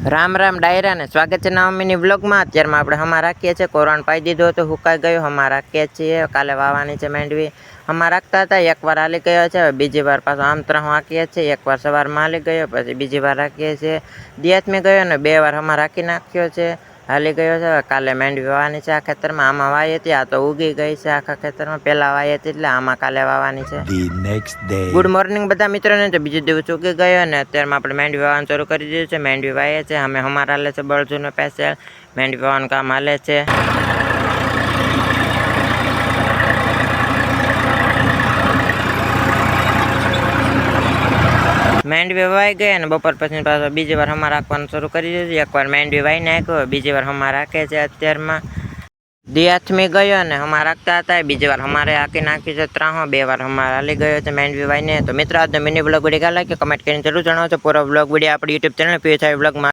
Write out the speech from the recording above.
રામ રામ ડાયરા ને સ્વાગત છે નવા મિની વ્લોગમાં। અત્યારમાં આપણે હમા રાખીએ છીએ, કોરોન પાઈ દીધો તો હુકાઈ ગયો, હમા રાખીએ છીએ। કાલે વાવવાની છે માંડવી, હમા રાખતા હતા, એકવાર હાલી ગયો છે, બીજી વાર પાછો આમ ત્રણ હાંકીએ છીએ। એકવાર સવારમાં હાલી ગયો, પછી બીજી વાર રાખીએ છીએ, દિયાતમી ગયો ને 2 વાર હમા રાખી નાખ્યો છે, હાલી ગયો છે। કાલે માંડવી વાવવાની છે આ ખેતરમાં, આમાં વાવી હતી, આ તો ઉગી ગઈ છે આખા ખેતરમાં, પહેલા વાવી હતી એટલે આમાં કાલે વાવવાની છે। ગુડ મોર્નિંગ બધા મિત્રોને। તો બીજો દિવસ ઉગી ગયો ને અત્યારમાં આપણે માંડવી વાવવાનું શરૂ કરી દીધું છે। માંડવી વાવીએ છે, અમે અમારા હાલે છે બળજુનો પેસેલ, માંડવી વાવવાનું કામ હાલે છે। માંડવી વાઈ ગઈ અને બપોર પછી પાછો બીજી વાર હમા રાખવાનું શરૂ કરી દીધું। એકવાર માંડવી વાઈ નાખ્યો, બીજી વાર હમા રાખે છે। અત્યારમાં દિયાથમી ગયો ને હમા રાખતા હતા, બીજી વાર અમારે હાકી નાખી છે 3, 2 વાર હમા હાલી ગયો છે માંડવી વાઈને। તો મિત્રો આજનો મિની બ્લોગ વિડીયો લાગ્યો કમેન્ટ કરીને જરૂર જણાવજો। પૂરો બ્લોગ વિડીયો આપણી યુટ્યુબ ચેનલ પીએસઆઈ બ્લોગમાં